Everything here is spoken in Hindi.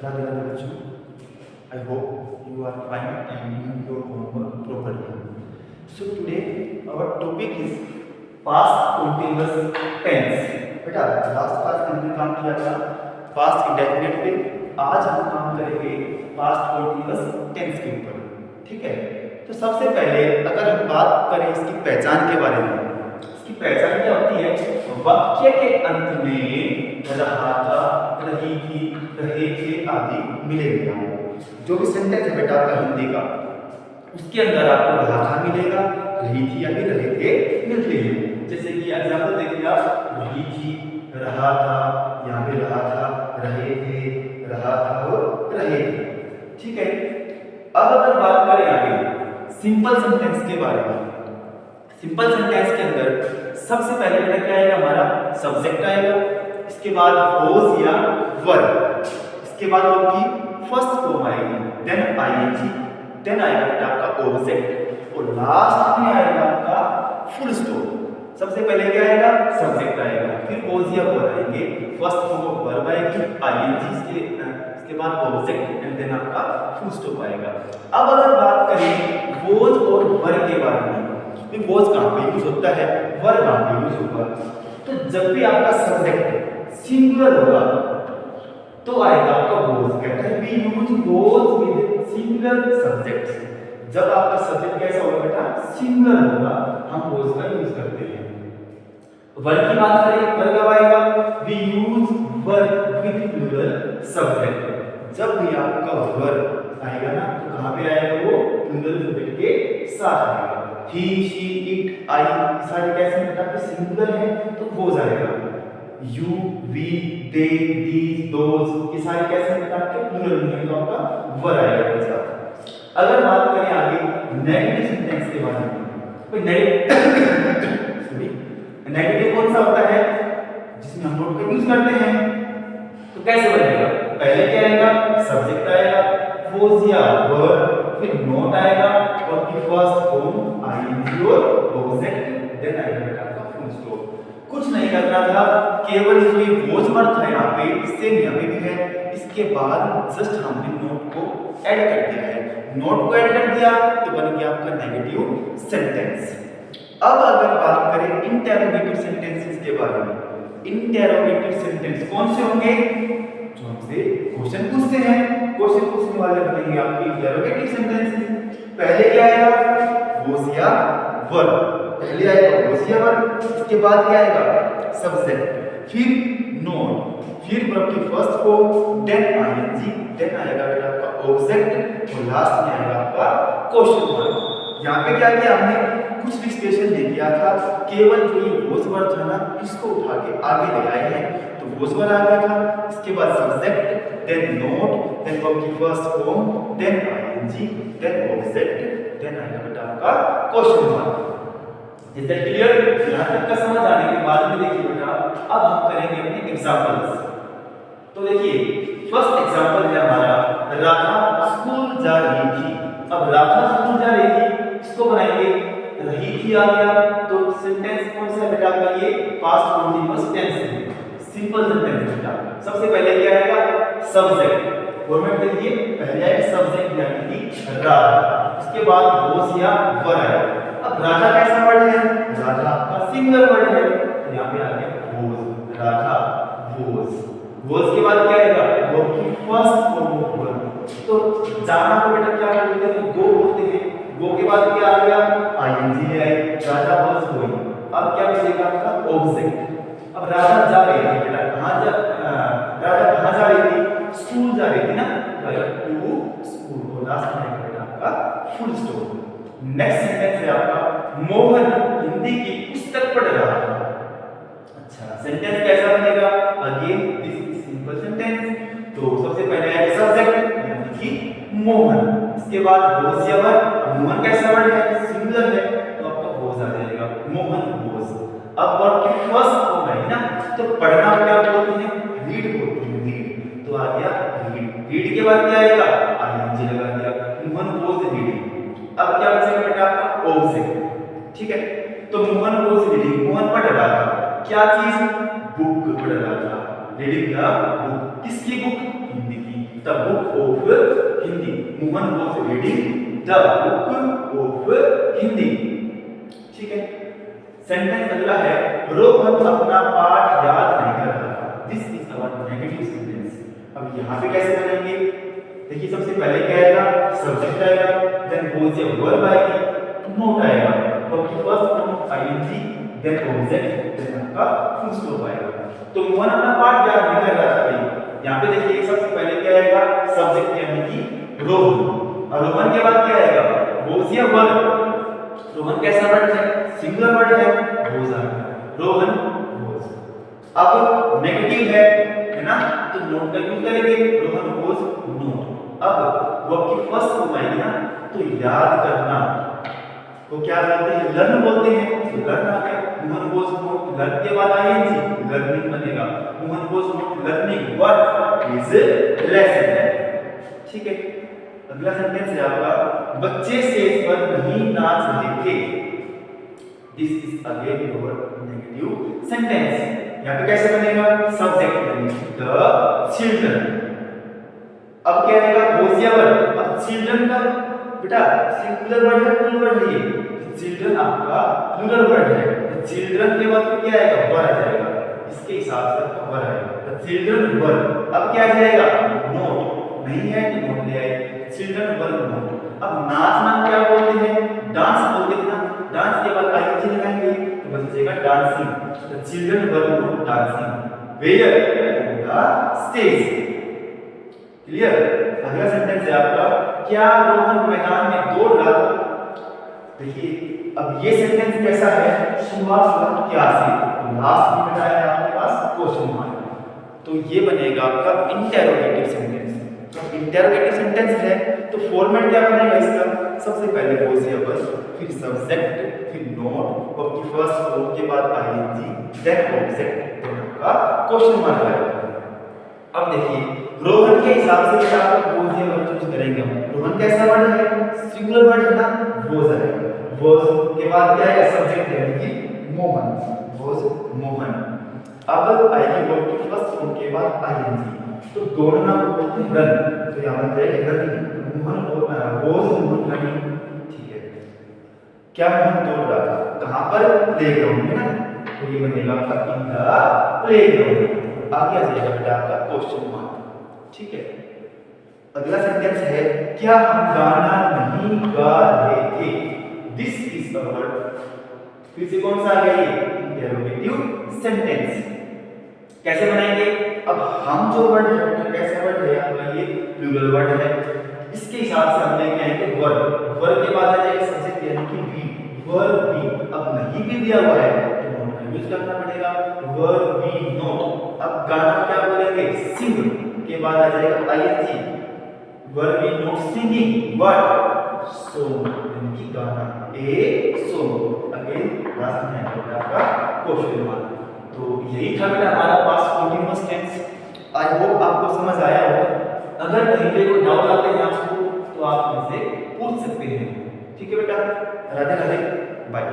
राधे राधे बच्चों, I hope you are fine and doing your homework properly. So today our topic is past continuous tense. बेटा लास्ट क्लास में हमने काम किया था पास्ट इंडेफिनिट पे, आज हम काम करेंगे पास्ट कंटीन्यूअस टेंस के ऊपर। ठीक है, तो सबसे पहले अगर हम बात करें इसकी पहचान के बारे में, इसकी पहचान क्या होती है? वाक्य के अंत में रहा था, रही थी, रहे थे आदि मिलेगा। जो भी सेंटेंस है बेटा आपका हिंदी का, उसके अंदर आपको रहा था मिलेगा, रही थी या फिर रहे थे मिलते हैं। जैसे कि एग्जाम्पल देखिए आप, रही थी, रहा था, यहाँ पे रहा था, रहे थे, रहा था और रहे थे। ठीक है, अब अगर बात करें आगे सिंपल सेंटेंस के बारे में, सिंपल सेंटेंस के अंदर सबसे पहले बेटा क्या आएगा? हमारा सब्जेक्ट आएगा, इसके बाद होज या वर्ब, इसके बाद उसकी फर्स्ट फॉर्म आएगी, देन आईएनजी, देन आएगा बेटा आपका ऑब्जेक्ट और लास्ट में आएगा आपका फुल स्टॉप। सबसे पहले क्या आएगा? सब्जेक्ट आएगा, फिर होज या वर्ब आएंगे, फर्स्ट फॉर्म ऑफ वर्ब आएगी, आईएनजी, इसके बाद ऑब्जेक्ट एंड देन आपका फुल स्टॉप आएगा। अब अगर बात करें होज और वर्ब के बारे में, वॉज कहां पे यूज होता है, वर्ब कहां पे यूज होगा? तो जब भी आपका सब्जेक्ट सिंगुलर होगा तो आएगा आपका वॉज। कहते हैं we use was with singular subjects. जब आपका सब्जेक्ट कैसा होगा बेटा? सिंगुलर होगा, हम वॉज का यूज करते हैं। वर्ब की बात करें, वर्ब कब आएगा? We use verb with plural subject. जब भी आपका वर्ब आएगा ना तो कहां पे आएगा? वो प्लूरल सब्जेक्ट के साथ आएगा। ही, शी, इट, आई सारे कैसे बेटा सिंगुलर है तो वो जाएगा। You, we, they, these, those ये सारे कैसे बेटा आपके प्लूरल में, तो आपका वर आएगा इसके साथ। अगर बात करें आगे नेगेटिव सेंटेंस के बारे में, तो नेगेटिव कौन सा होता है जिसमें हम नोट का यूज करते हैं? तो कैसे बनेगा? पहले क्या आएगा? सब्जेक्ट आएगा, वॉज या वर्ब, फिर नोट आएगा और फिर फर्स्ट फॉर्म आईएनजी और ऑब्जेक्ट, देन आएगा बेटा आपका फुल स्टॉप। कुछ नहीं करना था, केवल जो ये वॉज वर्ब था यहाँ पे, सेम यहाँ पे भी है, इसके बाद जस्ट हमने नोट को ऐड कर दिया है। नोट को ऐड कर दिया तो बन गया आपका नेगेटिव सेंटेंस। अब अगर बात करें इंटेरोगेटिव सेंटेंसेस के बारे में, इंटेरोगेटिव सेंटेंस कौन से होंगे? जो हमसे क्वेश्चन पूछते हैं, क्वेश्चन पूछने वाले बनेंगे आपके इंटेरोगेटिव सेंटेंस। पहले क्या आएगा? वॉज या वर्ब, पहले आएगा वॉज या वर्ब, इसके बाद क्या आएगा? सब्जेक्ट, फिर नोट, फिर वर्ब की first form, then ING, then आएगा फिर आपका ऑब्जेक्ट और लास्ट में आएगा आपका क्वेश्चन मार्क। यहाँ पे क्या किया हमने? कुछ भी स्पेशल नहीं किया था, केवल जो ये वॉज वर्ब था ना इसको उठा के आगे ले आए हैं। तो वॉज वर्ब आ गया था, इसके बाद subject, then not, then verb की first form, then ING, then object, then आएगा बेटा आपका question mark. Is that clear? यहां तक का समझ आने के बाद में देखिए बेटा अब हम करेंगे अपने एग्जांपल्स। तो देखिए फर्स्ट एग्जांपल है हमारा, राधा स्कूल जा रही थी। अब राधा स्कूल जा रही थी, इसको बनाएंगे, रही थी आ गया तो सेंटेंस कौन सा बेटा आपका? ये पास्ट कंटीन्यूअस टेंस है, सिंपल सेंटेंस बेटा। सबसे पहले क्या आएगा? सब्जेक्ट, फॉर्मेट देखिए, पहले आएगा सब्जेक्ट यानी कि राधा, इसके बाद वॉज या वर आएगा। अब राधा कैसा वर्ड है? राधा का सिंगल वर्ड है तो यहाँ पे आ गया वॉज, राधा वॉज। वॉज के बाद क्या आएगा? वर्ब की फर्स्ट फॉर्म ऑफ वर्ब, तो जाना को बेटा क्या बोलते हैं? गो बोलते हैं। गो के बाद क्या आ गया? आईएनजी ले आए, राधा वाज गोइंग। अब क्या बचेगा आपका? ऑब्जेक्ट। अब राधा जा रही थी बेटा, राधा कहां जा रही थी? स्कूल जा रही थी ना, टू स्कूल, और लास्ट में आएगा बेटा आपका फुल स्टॉप। नेक्स्ट सेंटेंस है आपका, मोहन हिंदी की पुस्तक पढ़ रहा था। अच्छा, सेंटेंस कैसा बनेगा? Again this is simple sentence. तो सबसे पहले आएगा सब्जेक्ट यानी कि मोहन, इसके बाद वॉज या वर्ब। मोहन कैसा वर्ड है? सिंगुलर है तो आपका वॉज आ जाएगा, मोहन वॉज। अब वर्ब की फर्स्ट फॉर्म है ना, तो पढ़ना क्या बोलते हैं? रीड बोलते हैं, रीड, तो आ गया रीड। रीड के बाद क्या आएगा? आईएनजी लगा दिया, मोहन वॉज रीडिंग। अब क्या बचेगा बेटा आपका? ऑब्जेक्ट। ठीक है, तो मोहन वॉज रीडिंग, मोहन पढ़ रहा था क्या चीज? बुक पढ़ रहा था, रीडिंग द बुक। किसकी बुक? हिंदी की। The book of Hindi. Mohan was reading the book of Hindi. ठीक है। सेंटेंस अगला है रोहन अपना पाठ याद नहीं कर रहा। This is our negative sentence. अब यहाँ पे कैसे बनेंगे? देखिए सबसे पहले क्या आएगा? सब्जेक्ट आएगा, देन वाज या वर्ब आएगी, नोट आएगा, वर्ब की first form of ING, then object, then आपका फुल स्टॉप आएगा। तो मोहन अपना पाठ याद नहीं कर रहा था भाई। यहाँ पे देखिए सबसे पहले क्या आएगा? सब्जेक्ट यानी कि रोहन, और रोहन के बाद क्या आएगा? वाज या वर्ब। रोहन कैसा वर्ड है? सिंगुलर वर्ड है, वाज आएगा, रोहन वाज। अब नेगेटिव है ना, तो नोट का यूज करेंगे, रोहन वाज नोट। अब वर्ब की फर्स्ट फॉर्म आएगी ना, तो याद करना तो क्या बोलते हैं? लर्न बोलते हैं। तो लर्न आ गया, मोहन वाज नोट, लर्न के बाद आईएनजी, लर्निंग बनेगा। Mohan was note learning what is lesson. ठीक है। अगला सेंटेंस है आपका बच्चे स्टेज पर नहीं नाच रहे थे। This is again your negative sentence. यहाँ पे कैसे बनेगा? सब्जेक्ट यानी द चिल्ड्रन। अब क्या आएगा? वाज या वर्ब। अब चिल्ड्रन का बेटा सिंगुलर वर्ड है, प्लूरल वर्ड है ये। चिल्ड्रन आपका प्लूरल वर्ड है। चिल्ड्रन के बाद क्या आएगा? वर आ जाएगा। इसके हिसाब से वर आएगा। Children were. अब क्या आ जाएगा? नोट। नहीं है तो नोट ले आए। Children were note. अब नाचना क्या बोलते हैं? डांस बोलते हैं ना। डांस के बाद आईएनजी लगाएंगे तो बचेगा dancing. The children were not dancing where on the stage. Clear? अगला सेंटेंस है आपका क्या रोहन मैदान में दौड़ रहा था? देखिए अब ये सेंटेंस कैसा है? शुरुआत क्या से, लास्ट में बताया है आपके पास क्वेश्चन मार्क। तो ये बनेगा आपका इंटेरोगेटिव सेंटेंस। तो इंटेरोगेटिव सेंटेंस है तो फॉर्मेट क्या बनेगा इसका? सबसे पहले वाज या वर्ब, फिर सब्जेक्ट, फिर नोट, वर्ब की फर्स्ट फॉर्म के बाद आईएनजी, देन ऑब्जेक्ट, देन आपका क्वेश्चन मार्क आएगा। अब देखिए रोहन के हिसाब से क्या आपको वाज या वर्ब चूज करेंगे हम। रोहन कैसा वर्ड है? सिंगुलर वर्ड है ना, वाज आएगा। वाज के बाद क्या आएगा? सब्जेक्ट यानी कि मोहन, वाज मोहन। अब आएगी वर्ब की फर्स्ट फॉर्म के बाद आईएनजी। तो दौड़ना को बोलते हैं रन, तो यहाँ पर जाएगा running. Mohan was Mohan running. ठीक है। क्या मोहन दौड़ रहा था? कहाँ पर? प्लेग्राउंड में ना, तो ये बनेगा आपका इन द प्लेग्राउंड। आगे आ जाएगा बेटा आपका क्वेश्चन मार्क। ठीक है। अगला सेंटेंस है क्या हम गाना नहीं गा रहे थे? This is a word. फिर से कौन सा आ गया? ये इंटेरोगेटिव सेंटेंस। कैसे बनाएंगे? अब हम जो वर्ड है कैसा वर्ड है आपका? ये प्लूरल वर्ड है। इसके हिसाब से हम लेके आएंगे वर्ब। वर्ब के बाद आ जाएगा सब्जेक्ट यानी कि बी, वर्ब बी। अब नहीं भी दिया हुआ है तो नोट का यूज करना पड़ेगा, वर्ब बी नोट। अब गाना क्या बोलेंगे? सिंग के बाद आ जाएगा ING, verb be not singing what? Song यानी कि गाना, ए सॉन्ग। अगेन लास्ट में आपका क्वेश्चन मार्क। तो यही था बेटा हमारा past continuous tense. I hope आपको समझ आया होगा। अगर कहीं पे कोई डाउट आते हैं आपको तो आप मुझसे पूछ सकते हैं। ठीक है बेटा, राधे राधे, बाय।